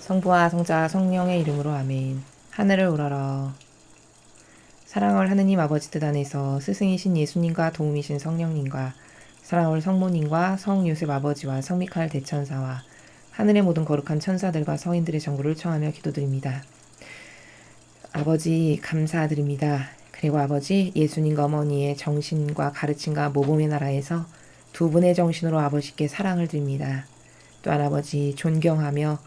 성부와 성자 성령의 이름으로 아멘. 하늘을 우러러 사랑을 하느님 아버지 뜻 안에서 스승이신 예수님과 도움이신 성령님과 사랑을 성모님과 성 요셉 아버지와 성미카엘 대천사와 하늘의 모든 거룩한 천사들과 성인들의 정부를 청하며 기도드립니다. 아버지 감사드립니다. 그리고 아버지 예수님과 어머니의 정신과 가르침과 모범의 나라에서 두 분의 정신으로 아버지께 사랑을 드립니다. 또한 아버지 존경하며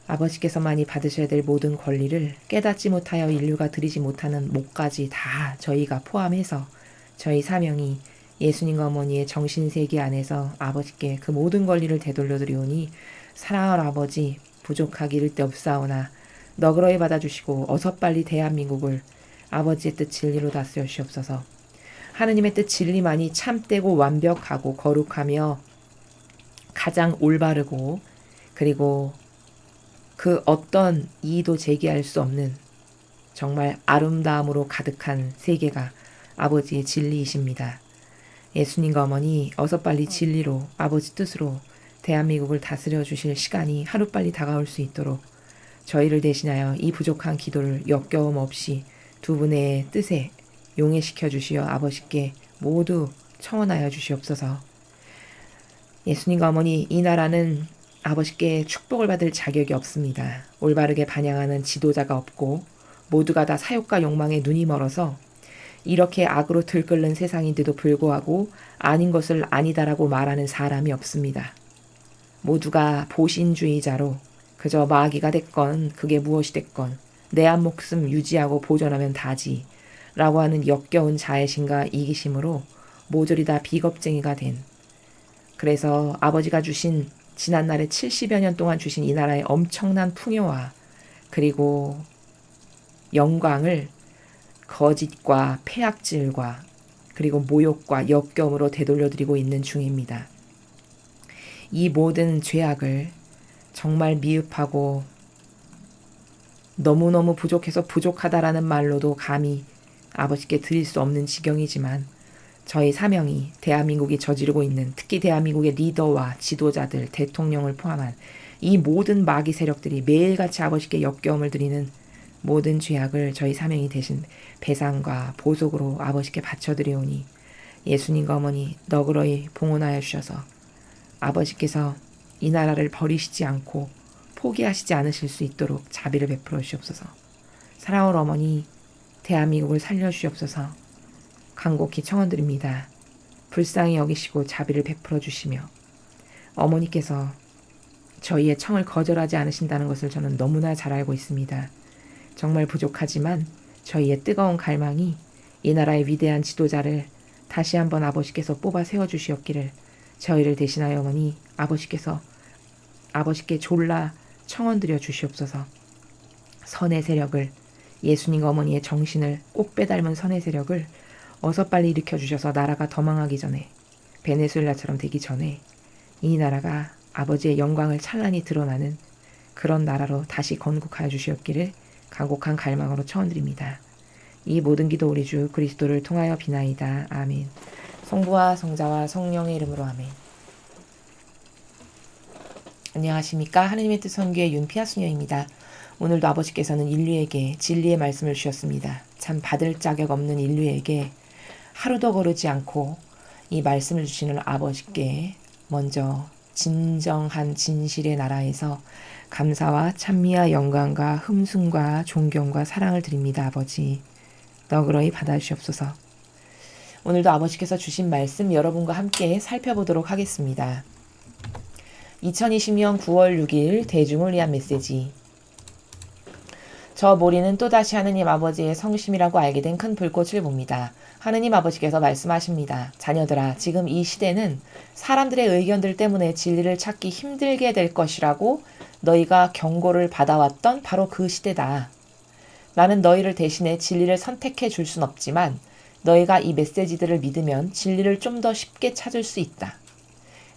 아버지께서만이 받으셔야 될 모든 권리를 깨닫지 못하여 인류가 드리지 못하는 몫까지 다 저희가 포함해서 저희 사명이 예수님과 어머니의 정신세계 안에서 아버지께 그 모든 권리를 되돌려드리오니 사랑할 아버지 부족하기 이를 데 없사오나 너그러이 받아주시고 어서 빨리 대한민국을 아버지의 뜻 진리로 다스려 주시옵소서. 하느님의 뜻 진리만이 참되고 완벽하고 거룩하며 가장 올바르고 그리고 그 어떤 이의도 제기할 수 없는 정말 아름다움으로 가득한 세계가 아버지의 진리이십니다. 예수님과 어머니 어서 빨리 진리로 아버지 뜻으로 대한민국을 다스려 주실 시간이 하루빨리 다가올 수 있도록 저희를 대신하여 이 부족한 기도를 역겨움 없이 두 분의 뜻에 용해시켜 주시어 아버지께 모두 청원하여 주시옵소서. 예수님과 어머니 이 나라는 아버지께 축복을 받을 자격이 없습니다. 올바르게 반영하는 지도자가 없고 모두가 다 사욕과 욕망에 눈이 멀어서 이렇게 악으로 들끓는 세상인데도 불구하고 아닌 것을 아니다라고 말하는 사람이 없습니다. 모두가 보신주의자로 그저 마귀가 됐건 그게 무엇이 됐건 내 한 목숨 유지하고 보존하면 다지 라고 하는 역겨운 자애심과 이기심으로 모조리 다 비겁쟁이가 된 그래서 아버지가 주신 지난날에 70여 년 동안 주신 이 나라의 엄청난 풍요와 그리고 영광을 거짓과 폐악질과 그리고 모욕과 역겨움으로 되돌려드리고 있는 중입니다. 이 모든 죄악을 정말 미흡하고 너무너무 부족해서 부족하다라는 말로도 감히 아버지께 드릴 수 없는 지경이지만 저희 사명이 대한민국이 저지르고 있는 특히 대한민국의 리더와 지도자들, 대통령을 포함한 이 모든 마귀 세력들이 매일같이 아버지께 역겨움을 드리는 모든 죄악을 저희 사명이 대신 배상과 보속으로 아버지께 바쳐드리오니 예수님과 어머니 너그러이 봉헌하여 주셔서 아버지께서 이 나라를 버리시지 않고 포기하시지 않으실 수 있도록 자비를 베풀어 주시옵소서. 사랑하는 어머니 대한민국을 살려주시옵소서. 간곡히 청원드립니다. 불쌍히 여기시고 자비를 베풀어 주시며 어머니께서 저희의 청을 거절하지 않으신다는 것을 저는 너무나 잘 알고 있습니다. 정말 부족하지만 저희의 뜨거운 갈망이 이 나라의 위대한 지도자를 다시 한번 아버지께서 뽑아 세워주시옵기를 저희를 대신하여 어머니 아버지께 졸라 청원드려 주시옵소서. 선의 세력을 예수님과 어머니의 정신을 꼭 빼닮은 선의 세력을 어서 빨리 일으켜 주셔서 나라가 더 망하기 전에 베네수엘라처럼 되기 전에 이 나라가 아버지의 영광을 찬란히 드러나는 그런 나라로 다시 건국하여 주시옵기를 간곡한 갈망으로 청원드립니다. 이 모든 기도 우리 주 그리스도를 통하여 비나이다. 아멘. 성부와 성자와 성령의 이름으로 아멘. 안녕하십니까. 하느님의 뜻 선교의 윤피아 수녀입니다. 오늘도 아버지께서는 인류에게 진리의 말씀을 주셨습니다. 참 받을 자격 없는 인류에게 하루도 거르지 않고 이 말씀을 주시는 아버지께 먼저 진정한 진실의 나라에서 감사와 찬미와 영광과 흠숭과 존경과 사랑을 드립니다. 아버지 너그러이 받아주시옵소서. 오늘도 아버지께서 주신 말씀 여러분과 함께 살펴보도록 하겠습니다. 2020년 9월 6일 대중을 위한 메시지. 저 모리는 또다시 하느님 아버지의 성심이라고 알게 된 큰 불꽃을 봅니다. 하느님 아버지께서 말씀하십니다. 자녀들아, 지금 이 시대는 사람들의 의견들 때문에 진리를 찾기 힘들게 될 것이라고 너희가 경고를 받아왔던 바로 그 시대다. 나는 너희를 대신해 진리를 선택해 줄 순 없지만 너희가 이 메시지들을 믿으면 진리를 좀 더 쉽게 찾을 수 있다.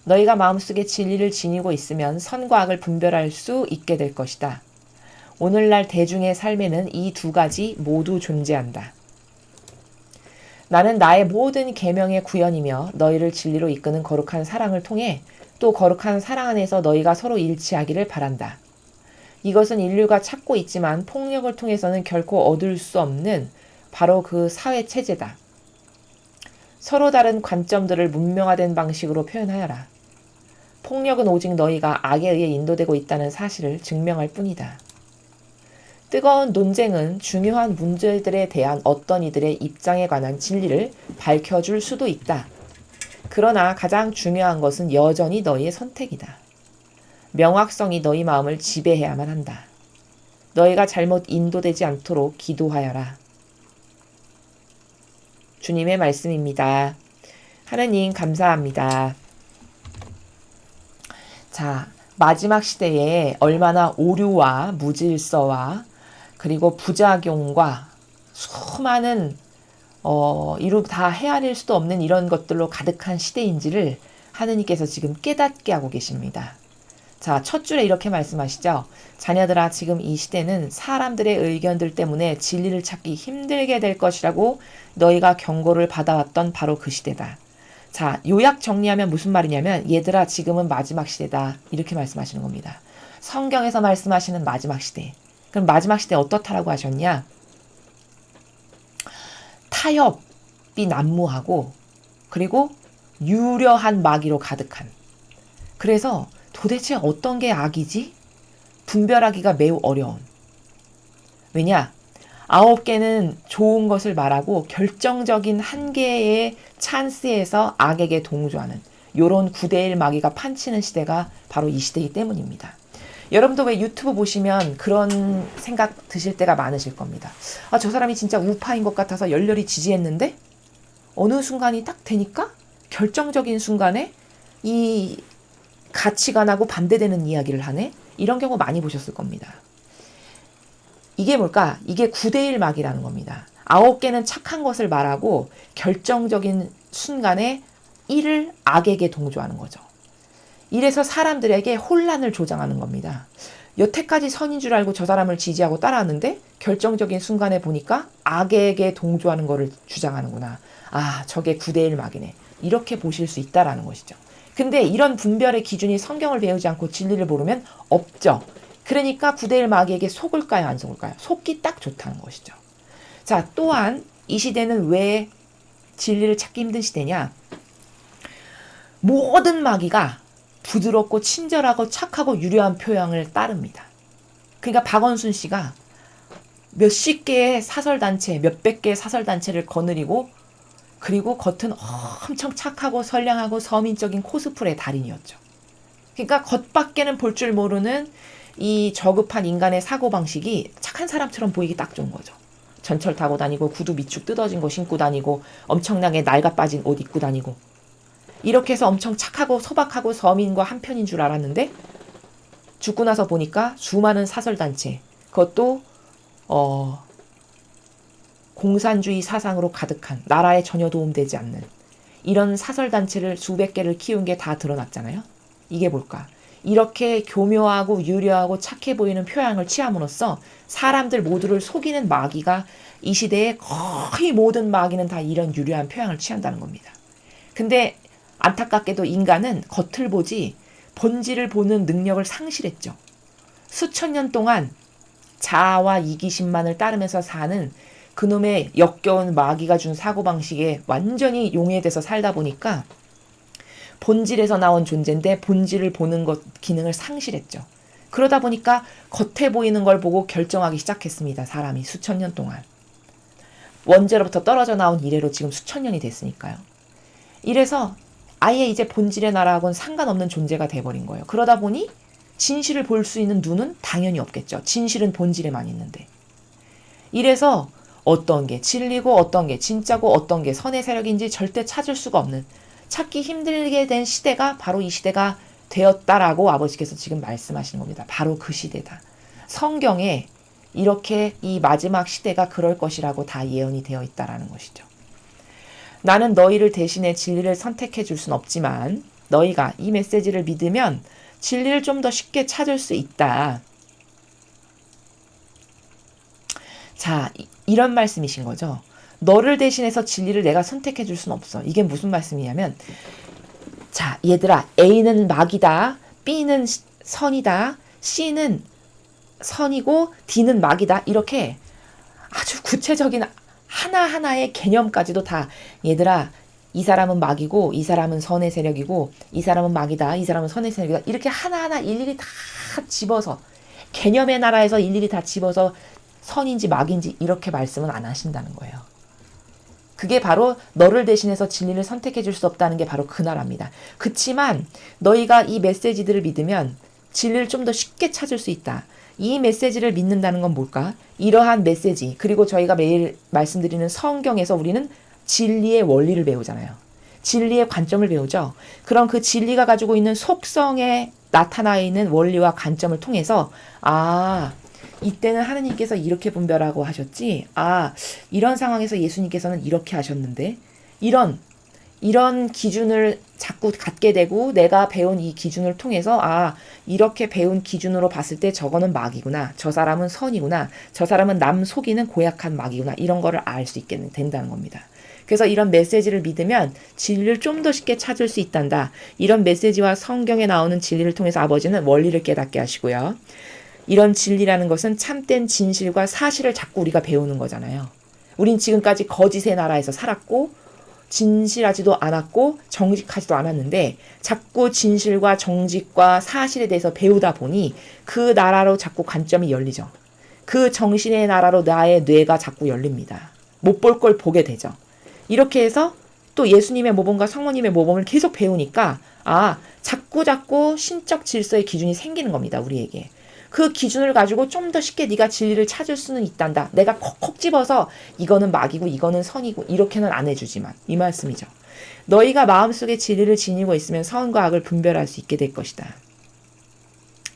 너희가 마음속에 진리를 지니고 있으면 선과 악을 분별할 수 있게 될 것이다. 오늘날 대중의 삶에는 이 두 가지 모두 존재한다. 나는 나의 모든 계명의 구현이며 너희를 진리로 이끄는 거룩한 사랑을 통해 또 거룩한 사랑 안에서 너희가 서로 일치하기를 바란다. 이것은 인류가 찾고 있지만 폭력을 통해서는 결코 얻을 수 없는 바로 그 사회 체제다. 서로 다른 관점들을 문명화된 방식으로 표현하여라. 폭력은 오직 너희가 악에 의해 인도되고 있다는 사실을 증명할 뿐이다. 뜨거운 논쟁은 중요한 문제들에 대한 어떤 이들의 입장에 관한 진리를 밝혀줄 수도 있다. 그러나 가장 중요한 것은 여전히 너희의 선택이다. 명확성이 너희 마음을 지배해야만 한다. 너희가 잘못 인도되지 않도록 기도하여라. 주님의 말씀입니다. 하느님 감사합니다. 자, 마지막 시대에 얼마나 오류와 무질서와 그리고 부작용과 수많은 이루 다 헤아릴 수도 없는 이런 것들로 가득한 시대인지를 하느님께서 지금 깨닫게 하고 계십니다. 자, 첫 줄에 이렇게 말씀하시죠. 자녀들아, 지금 이 시대는 사람들의 의견들 때문에 진리를 찾기 힘들게 될 것이라고 너희가 경고를 받아왔던 바로 그 시대다. 자, 요약 정리하면 무슨 말이냐면 얘들아, 지금은 마지막 시대다. 이렇게 말씀하시는 겁니다. 성경에서 말씀하시는 마지막 시대. 그럼 마지막 시대 어떻다라고 하셨냐? 타협이 난무하고 그리고 유려한 마귀로 가득한. 그래서 도대체 어떤 게 악이지? 분별하기가 매우 어려운. 왜냐? 9개는 좋은 것을 말하고 결정적인 한 개의 찬스에서 악에게 동조하는 요런 9대1 마귀가 판치는 시대가 바로 이 시대이기 때문입니다. 여러분도 왜 유튜브 보시면 그런 생각 드실 때가 많으실 겁니다. 아, 저 사람이 진짜 우파인 것 같아서 열렬히 지지했는데 어느 순간이 딱 되니까 결정적인 순간에 이 가치관하고 반대되는 이야기를 하네? 이런 경우 많이 보셨을 겁니다. 이게 뭘까? 이게 9대1 마귀라는 겁니다. 9개는 착한 것을 말하고 결정적인 순간에 1을 악에게 동조하는 거죠. 이래서 사람들에게 혼란을 조장하는 겁니다. 여태까지 선인 줄 알고 저 사람을 지지하고 따라하는데 결정적인 순간에 보니까 악에게 동조하는 거를 주장하는구나. 아, 저게 9대1 마귀네. 이렇게 보실 수 있다라는 것이죠. 근데 이런 분별의 기준이 성경을 배우지 않고 진리를 모르면 없죠. 그러니까 9대1 마귀에게 속을까요, 안 속을까요? 속기 딱 좋다는 것이죠. 자, 또한 이 시대는 왜 진리를 찾기 힘든 시대냐? 모든 마귀가 부드럽고 친절하고 착하고 유려한 표현을 따릅니다. 그러니까 박원순 씨가 몇십 개의 사설단체, 몇백 개의 사설단체를 거느리고 그리고 겉은 엄청 착하고 선량하고 서민적인 코스프레 달인이었죠. 그러니까 겉밖에는 볼 줄 모르는 이 저급한 인간의 사고방식이 착한 사람처럼 보이기 딱 좋은 거죠. 전철 타고 다니고 구두 밑축 뜯어진 거 신고 다니고 엄청나게 낡아 빠진 옷 입고 다니고 이렇게 해서 엄청 착하고 소박하고 서민과 한편인 줄 알았는데 죽고 나서 보니까 수많은 사설단체, 그것도 공산주의 사상으로 가득한, 나라에 전혀 도움되지 않는 이런 사설단체를 수백 개를 키운 게 다 드러났잖아요. 이게 뭘까? 이렇게 교묘하고 유려하고 착해 보이는 표현을 취함으로써 사람들 모두를 속이는 마귀가 이 시대에 거의 모든 마귀는 다 이런 유려한 표현을 취한다는 겁니다. 근데 안타깝게도 인간은 겉을 보지 본질을 보는 능력을 상실했죠. 수천 년 동안 자아와 이기심만을 따르면서 사는 그놈의 역겨운 마귀가 준 사고방식에 완전히 용해돼서 살다 보니까 본질에서 나온 존재인데 본질을 보는 것 기능을 상실했죠. 그러다 보니까 겉에 보이는 걸 보고 결정하기 시작했습니다. 사람이 수천 년 동안. 원죄로부터 떨어져 나온 이래로 지금 수천 년이 됐으니까요. 이래서 아예 이제 본질의 나라하고는 상관없는 존재가 돼버린 거예요. 그러다 보니 진실을 볼 수 있는 눈은 당연히 없겠죠. 진실은 본질에만 있는데. 이래서 어떤 게 진리고 어떤 게 진짜고 어떤 게 선의 세력인지 절대 찾을 수가 없는, 찾기 힘들게 된 시대가 바로 이 시대가 되었다라고 아버지께서 지금 말씀하시는 겁니다. 바로 그 시대다. 성경에 이렇게 이 마지막 시대가 그럴 것이라고 다 예언이 되어 있다라는 것이죠. 나는 너희를 대신해 진리를 선택해 줄 순 없지만 너희가 이 메시지를 믿으면 진리를 좀 더 쉽게 찾을 수 있다. 자, 이런 말씀이신 거죠. 너를 대신해서 진리를 내가 선택해 줄 순 없어. 이게 무슨 말씀이냐면, 자, 얘들아, A는 마귀다, B는 선이다, C는 선이고 D는 막이다. 이렇게 아주 구체적인 하나하나의 개념까지도 다 얘들아 이 사람은 막이고 이 사람은 선의 세력이고 이 사람은 막이다. 이 사람은 선의 세력이다. 이렇게 하나하나 일일이 다 집어서 개념의 나라에서 일일이 다 집어서 선인지 막인지 이렇게 말씀은 안 하신다는 거예요. 그게 바로 너를 대신해서 진리를 선택해 줄 수 없다는 게 바로 그 나라입니다. 그치만 너희가 이 메시지들을 믿으면 진리를 좀 더 쉽게 찾을 수 있다. 이 메시지를 믿는다는 건 뭘까? 이러한 메시지, 그리고 저희가 매일 말씀드리는 성경에서 우리는 진리의 원리를 배우잖아요. 진리의 관점을 배우죠. 그럼 그 진리가 가지고 있는 속성에 나타나 있는 원리와 관점을 통해서 이때는 하느님께서 이렇게 분별하고 하셨지. 이런 상황에서 예수님께서는 이렇게 하셨는데 이런 기준을 자꾸 갖게 되고 내가 배운 이 기준을 통해서 이렇게 배운 기준으로 봤을 때 저거는 막이구나. 저 사람은 선이구나. 저 사람은 남 속이는 고약한 막이구나. 이런 거를 알 수 있게 된다는 겁니다. 그래서 이런 메시지를 믿으면 진리를 좀 더 쉽게 찾을 수 있단다. 이런 메시지와 성경에 나오는 진리를 통해서 아버지는 원리를 깨닫게 하시고요. 이런 진리라는 것은 참된 진실과 사실을 자꾸 우리가 배우는 거잖아요. 우린 지금까지 거짓의 나라에서 살았고 진실하지도 않았고 정직하지도 않았는데 자꾸 진실과 정직과 사실에 대해서 배우다 보니 그 나라로 자꾸 관점이 열리죠. 그 정신의 나라로 나의 뇌가 자꾸 열립니다. 못 볼 걸 보게 되죠. 이렇게 해서 또 예수님의 모범과 성모님의 모범을 계속 배우니까 자꾸 신적 질서의 기준이 생기는 겁니다. 우리에게. 그 기준을 가지고 좀 더 쉽게 네가 진리를 찾을 수는 있단다. 내가 콕콕 집어서 이거는 막이고 이거는 선이고 이렇게는 안 해주지만 이 말씀이죠. 너희가 마음속에 진리를 지니고 있으면 선과 악을 분별할 수 있게 될 것이다.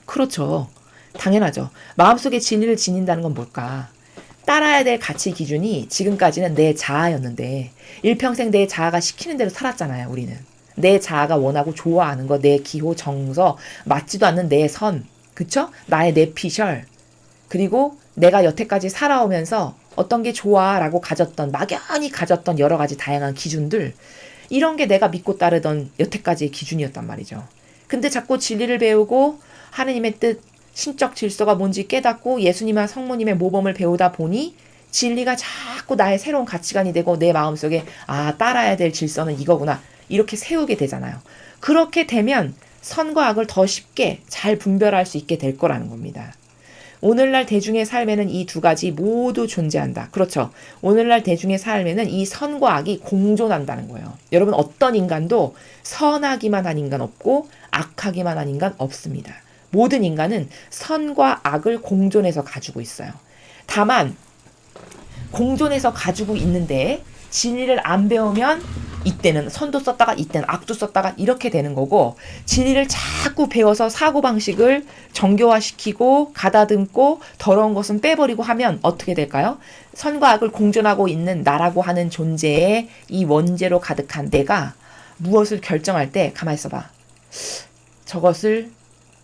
그렇죠. 당연하죠. 마음속에 진리를 지닌다는 건 뭘까? 따라야 될 가치 기준이 지금까지는 내 자아였는데 일평생 내 자아가 시키는 대로 살았잖아요. 우리는. 내 자아가 원하고 좋아하는 거, 내 기호, 정서, 맞지도 않는 내 선, 그쵸? 나의 내피셜, 그리고 내가 여태까지 살아오면서 어떤 게 좋아라고 막연히 가졌던 여러 가지 다양한 기준들, 이런 게 내가 믿고 따르던 여태까지의 기준이었단 말이죠. 근데 자꾸 진리를 배우고 하느님의 뜻, 신적 질서가 뭔지 깨닫고 예수님과 성모님의 모범을 배우다 보니 진리가 자꾸 나의 새로운 가치관이 되고 내 마음속에 따라야 될 질서는 이거구나 이렇게 세우게 되잖아요. 그렇게 되면 선과 악을 더 쉽게 잘 분별할 수 있게 될 거라는 겁니다. 오늘날 대중의 삶에는 이 두 가지 모두 존재한다. 그렇죠. 오늘날 대중의 삶에는 이 선과 악이 공존한다는 거예요. 여러분 어떤 인간도 선하기만 한 인간 없고 악하기만 한 인간 없습니다. 모든 인간은 선과 악을 공존해서 가지고 있어요. 다만 공존해서 가지고 있는데 진리를 안 배우면 이때는 선도 썼다가 이때는 악도 썼다가 이렇게 되는 거고, 진리를 자꾸 배워서 사고방식을 정교화시키고 가다듬고 더러운 것은 빼버리고 하면 어떻게 될까요? 선과 악을 공존하고 있는 나라고 하는 존재의 이 원죄로 가득한 내가 무엇을 결정할 때 가만히 있어봐. 저것을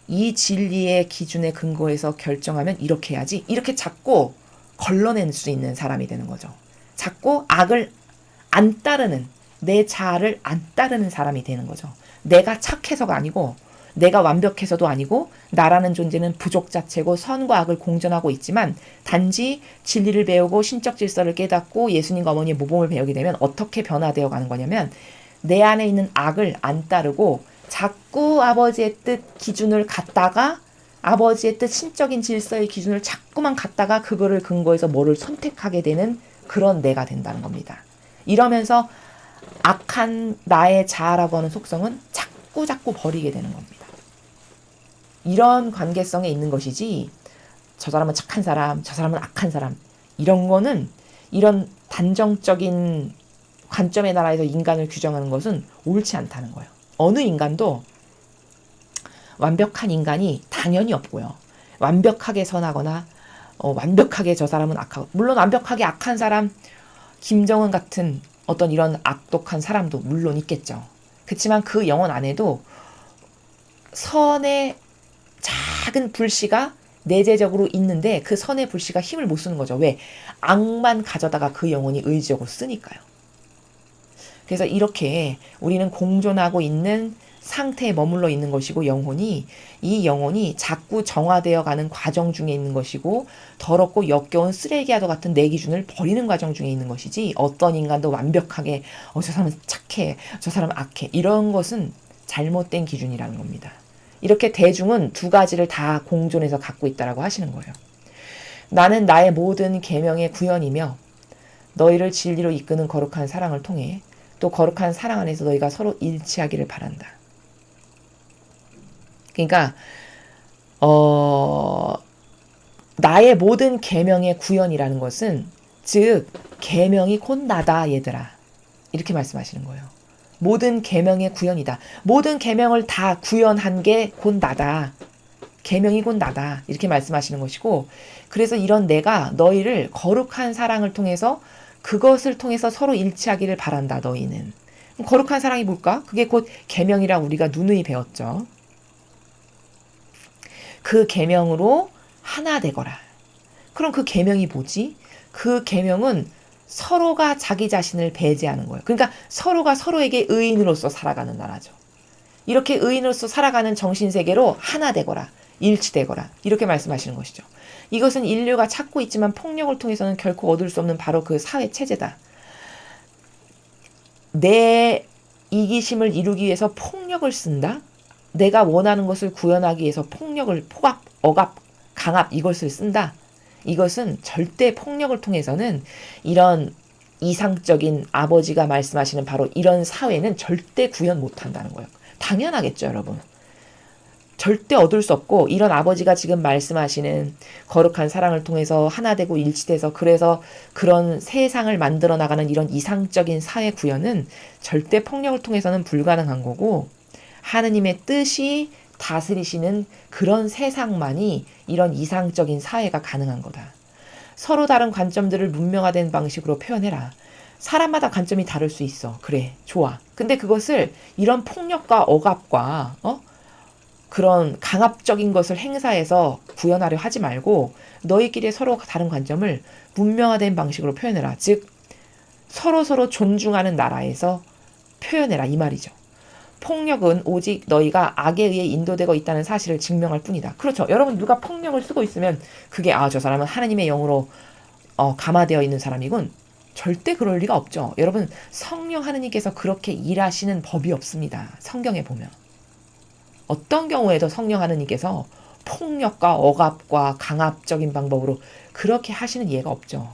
이 진리의 기준에 근거해서 결정하면 이렇게 해야지. 이렇게 자꾸 걸러낼 수 있는 사람이 되는 거죠. 자꾸 악을 안 따르는, 내 자아를 안 따르는 사람이 되는 거죠. 내가 착해서가 아니고 내가 완벽해서도 아니고 나라는 존재는 부족 자체고 선과 악을 공존하고 있지만 단지 진리를 배우고 신적 질서를 깨닫고 예수님과 어머니의 모범을 배우게 되면 어떻게 변화되어 가는 거냐면 내 안에 있는 악을 안 따르고 자꾸 아버지의 뜻 기준을 갖다가 아버지의 뜻 신적인 질서의 기준을 자꾸만 갖다가 그거를 근거해서 뭐를 선택하게 되는 그런 내가 된다는 겁니다. 이러면서 악한 나의 자아라고 하는 속성은 자꾸 버리게 되는 겁니다. 이런 관계성에 있는 것이지 저 사람은 착한 사람, 저 사람은 악한 사람 이런 거는 이런 단정적인 관점의 나라에서 인간을 규정하는 것은 옳지 않다는 거예요. 어느 인간도 완벽한 인간이 당연히 없고요. 완벽하게 선하거나 완벽하게 저 사람은 악하고, 물론 완벽하게 악한 사람 김정은 같은 어떤 이런 악독한 사람도 물론 있겠죠. 그렇지만 그 영혼 안에도 선의 작은 불씨가 내재적으로 있는데 그 선의 불씨가 힘을 못 쓰는 거죠. 왜? 악만 가져다가 그 영혼이 의지적으로 쓰니까요. 그래서 이렇게 우리는 공존하고 있는 상태에 머물러 있는 것이고 이 영혼이 자꾸 정화되어 가는 과정 중에 있는 것이고 더럽고 역겨운 쓰레기와도 같은 내 기준을 버리는 과정 중에 있는 것이지 어떤 인간도 완벽하게 저 사람은 착해, 저 사람은 악해 이런 것은 잘못된 기준이라는 겁니다. 이렇게 대중은 두 가지를 다 공존해서 갖고 있다라고 하시는 거예요. 나는 나의 모든 계명의 구현이며 너희를 진리로 이끄는 거룩한 사랑을 통해 또 거룩한 사랑 안에서 너희가 서로 일치하기를 바란다. 그러니까 나의 모든 계명의 구현이라는 것은 즉 계명이 곧 나다 얘들아 이렇게 말씀하시는 거예요. 모든 계명의 구현이다. 모든 계명을 다 구현한 게 곧 나다. 계명이 곧 나다 이렇게 말씀하시는 것이고 그래서 이런 내가 너희를 거룩한 사랑을 통해서 그것을 통해서 서로 일치하기를 바란다. 너희는 거룩한 사랑이 뭘까? 그게 곧 계명이라 우리가 누누이 배웠죠. 그 계명으로 하나 되거라. 그럼 그 계명이 뭐지? 그 계명은 서로가 자기 자신을 배제하는 거예요. 그러니까 서로가 서로에게 의인으로서 살아가는 나라죠. 이렇게 의인으로서 살아가는 정신세계로 하나 되거라. 일치되거라. 이렇게 말씀하시는 것이죠. 이것은 인류가 찾고 있지만 폭력을 통해서는 결코 얻을 수 없는 바로 그 사회 체제다. 내 이기심을 이루기 위해서 폭력을 쓴다? 내가 원하는 것을 구현하기 위해서 폭력을 포갑, 억압, 강압 이것을 쓴다. 이것은 절대 폭력을 통해서는 이런 이상적인 아버지가 말씀하시는 바로 이런 사회는 절대 구현 못한다는 거예요. 당연하겠죠, 여러분. 절대 얻을 수 없고 이런 아버지가 지금 말씀하시는 거룩한 사랑을 통해서 하나 되고 일치돼서 그래서 그런 세상을 만들어 나가는 이런 이상적인 사회 구현은 절대 폭력을 통해서는 불가능한 거고 하느님의 뜻이 다스리시는 그런 세상만이 이런 이상적인 사회가 가능한 거다. 서로 다른 관점들을 문명화된 방식으로 표현해라. 사람마다 관점이 다를 수 있어. 그래, 좋아. 근데 그것을 이런 폭력과 억압과 그런 강압적인 것을 행사해서 구현하려 하지 말고 너희끼리 서로 다른 관점을 문명화된 방식으로 표현해라. 즉 서로 존중하는 나라에서 표현해라 이 말이죠. 폭력은 오직 너희가 악에 의해 인도되고 있다는 사실을 증명할 뿐이다. 그렇죠. 여러분 누가 폭력을 쓰고 있으면 그게 저 사람은 하나님의 영으로 감화되어 있는 사람이군. 절대 그럴 리가 없죠. 여러분 성령 하느님께서 그렇게 일하시는 법이 없습니다. 성경에 보면. 어떤 경우에도 성령 하느님께서 폭력과 억압과 강압적인 방법으로 그렇게 하시는 예가 없죠.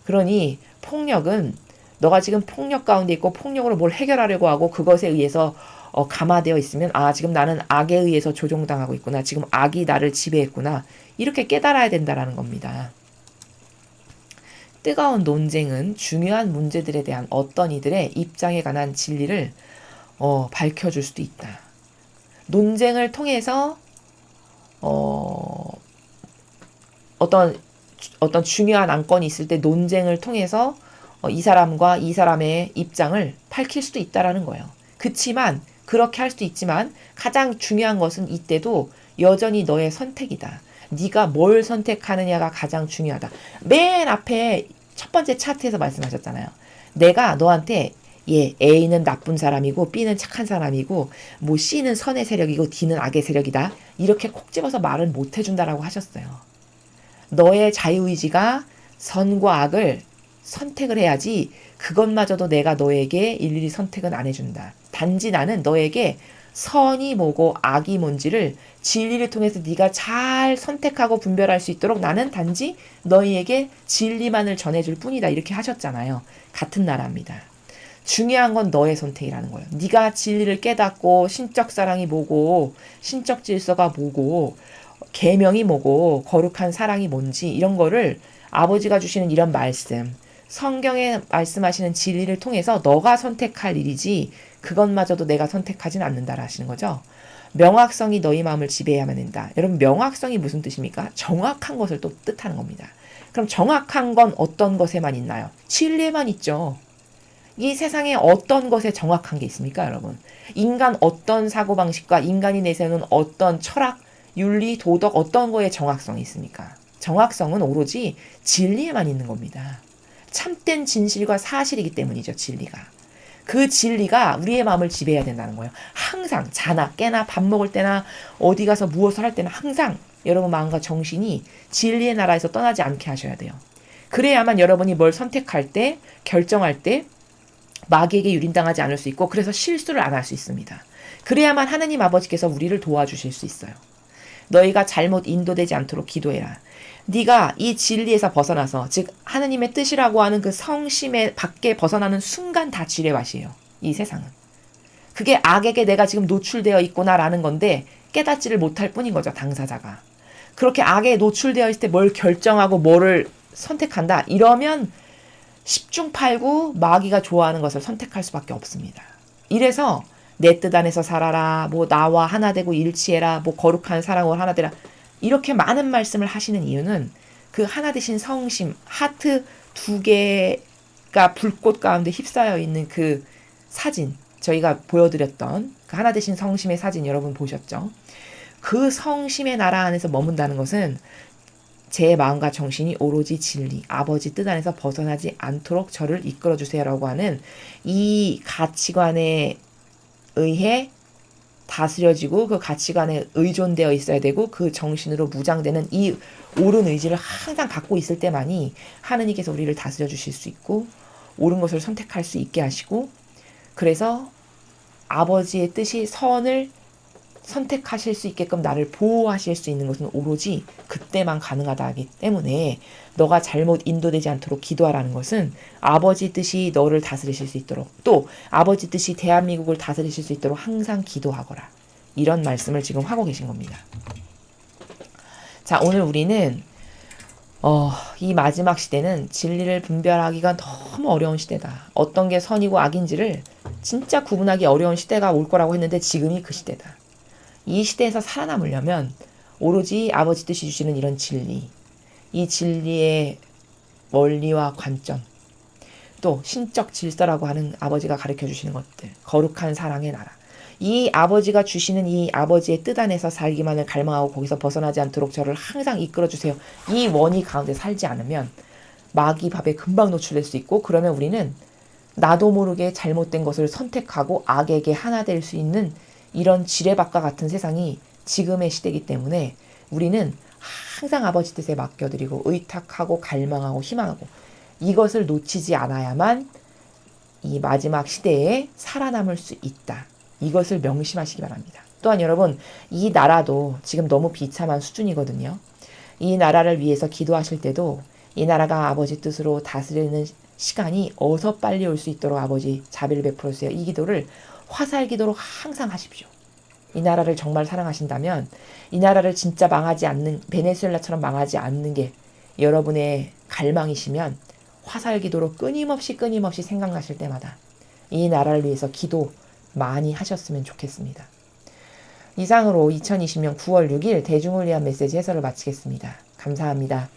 그러니 폭력은 너가 지금 폭력 가운데 있고 폭력으로 뭘 해결하려고 하고 그것에 의해서 감화되어 있으면 지금 나는 악에 의해서 조종당하고 있구나. 지금 악이 나를 지배했구나. 이렇게 깨달아야 된다라는 겁니다. 뜨거운 논쟁은 중요한 문제들에 대한 어떤 이들의 입장에 관한 진리를 밝혀줄 수도 있다. 논쟁을 통해서 어떤 중요한 안건이 있을 때 논쟁을 통해서 이 사람과 이 사람의 입장을 밝힐 수도 있다라는 거예요. 그치만 그렇게 할 수도 있지만 가장 중요한 것은 이때도 여전히 너의 선택이다. 네가 뭘 선택하느냐가 가장 중요하다. 맨 앞에 첫 번째 차트에서 말씀하셨잖아요. 내가 너한테 A는 나쁜 사람이고 B는 착한 사람이고 뭐 C는 선의 세력이고 D는 악의 세력이다. 이렇게 콕 집어서 말을 못 해준다라고 하셨어요. 너의 자유의지가 선과 악을 선택을 해야지 그것마저도 내가 너에게 일일이 선택은 안 해준다. 단지 나는 너에게 선이 뭐고 악이 뭔지를 진리를 통해서 네가 잘 선택하고 분별할 수 있도록 나는 단지 너희에게 진리만을 전해줄 뿐이다. 이렇게 하셨잖아요. 같은 나라입니다. 중요한 건 너의 선택이라는 거예요. 네가 진리를 깨닫고 신적 사랑이 뭐고 신적 질서가 뭐고 계명이 뭐고 거룩한 사랑이 뭔지 이런 거를 아버지가 주시는 이런 말씀 성경에 말씀하시는 진리를 통해서 너가 선택할 일이지 그것마저도 내가 선택하진 않는다라 하시는 거죠. 명확성이 너희 마음을 지배해야만 된다. 여러분 명확성이 무슨 뜻입니까? 정확한 것을 또 뜻하는 겁니다. 그럼 정확한 건 어떤 것에만 있나요? 진리에만 있죠. 이 세상에 어떤 것에 정확한 게 있습니까, 여러분? 인간 어떤 사고방식과 인간이 내세우는 어떤 철학, 윤리, 도덕 어떤 거에 정확성이 있습니까? 정확성은 오로지 진리에만 있는 겁니다. 참된 진실과 사실이기 때문이죠, 진리가. 그 진리가 우리의 마음을 지배해야 된다는 거예요. 항상 자나 깨나 밥 먹을 때나 어디 가서 무엇을 할 때나 항상 여러분 마음과 정신이 진리의 나라에서 떠나지 않게 하셔야 돼요. 그래야만 여러분이 뭘 선택할 때, 결정할 때 마귀에게 유린당하지 않을 수 있고, 그래서 실수를 안 할 수 있습니다. 그래야만 하느님 아버지께서 우리를 도와주실 수 있어요. 너희가 잘못 인도되지 않도록 기도해라. 네가 이 진리에서 벗어나서, 즉 하느님의 뜻이라고 하는 그 성심의 밖에 벗어나는 순간 다 지뢰밭이에요. 이 세상은. 그게 악에게 내가 지금 노출되어 있구나라는 건데 깨닫지를 못할 뿐인 거죠, 당사자가. 그렇게 악에 노출되어 있을 때 뭘 결정하고 뭐를 선택한다, 이러면 10중 8구 마귀가 좋아하는 것을 선택할 수밖에 없습니다. 이래서 내 뜻 안에서 살아라, 뭐 나와 하나 되고 일치해라, 뭐 거룩한 사랑으로 하나 되라, 이렇게 많은 말씀을 하시는 이유는 그 하나 되신 성심, 하트 2개가 불꽃 가운데 휩싸여 있는 그 사진, 저희가 보여드렸던 그 하나 되신 성심의 사진 여러분 보셨죠? 그 성심의 나라 안에서 머문다는 것은 제 마음과 정신이 오로지 진리, 아버지 뜻 안에서 벗어나지 않도록 저를 이끌어주세요라고 하는 이 가치관에 의해 다스려지고, 그 가치관에 의존되어 있어야 되고, 그 정신으로 무장되는 이 옳은 의지를 항상 갖고 있을 때만이 하느님께서 우리를 다스려 주실 수 있고, 옳은 것을 선택할 수 있게 하시고, 그래서 아버지의 뜻이 선을 선택하실 수 있게끔 나를 보호하실 수 있는 것은 오로지 그때만 가능하다기 때문에, 너가 잘못 인도되지 않도록 기도하라는 것은 아버지 뜻이 너를 다스리실 수 있도록, 또 아버지 뜻이 대한민국을 다스리실 수 있도록 항상 기도하거라, 이런 말씀을 지금 하고 계신 겁니다. 자, 오늘 우리는 이 마지막 시대는 진리를 분별하기가 너무 어려운 시대다. 어떤 게 선이고 악인지를 진짜 구분하기 어려운 시대가 올 거라고 했는데 지금이 그 시대다. 이 시대에서 살아남으려면 오로지 아버지 뜻이 주시는 이런 진리, 이 진리의 원리와 관점, 또 신적 질서라고 하는 아버지가 가르쳐 주시는 것들, 거룩한 사랑의 나라, 이 아버지가 주시는 이 아버지의 뜻 안에서 살기만을 갈망하고 거기서 벗어나지 않도록 저를 항상 이끌어주세요, 이 원리 가운데 살지 않으면 마귀 밥에 금방 노출될 수 있고, 그러면 우리는 나도 모르게 잘못된 것을 선택하고 악에게 하나 될 수 있는 이런 지뢰밭과 같은 세상이 지금의 시대이기 때문에 우리는 항상 아버지 뜻에 맡겨드리고 의탁하고 갈망하고 희망하고, 이것을 놓치지 않아야만 이 마지막 시대에 살아남을 수 있다. 이것을 명심하시기 바랍니다. 또한 여러분, 이 나라도 지금 너무 비참한 수준이거든요. 이 나라를 위해서 기도하실 때도 이 나라가 아버지 뜻으로 다스리는 시간이 어서 빨리 올 수 있도록 아버지 자비를 베풀어 주세요. 이 기도를 화살 기도로 항상 하십시오. 이 나라를 정말 사랑하신다면, 이 나라를 진짜 망하지 않는, 베네수엘라처럼 망하지 않는 게 여러분의 갈망이시면 화살 기도로 끊임없이 생각나실 때마다 이 나라를 위해서 기도 많이 하셨으면 좋겠습니다. 이상으로 2020년 9월 6일 대중을 위한 메시지 해설을 마치겠습니다. 감사합니다.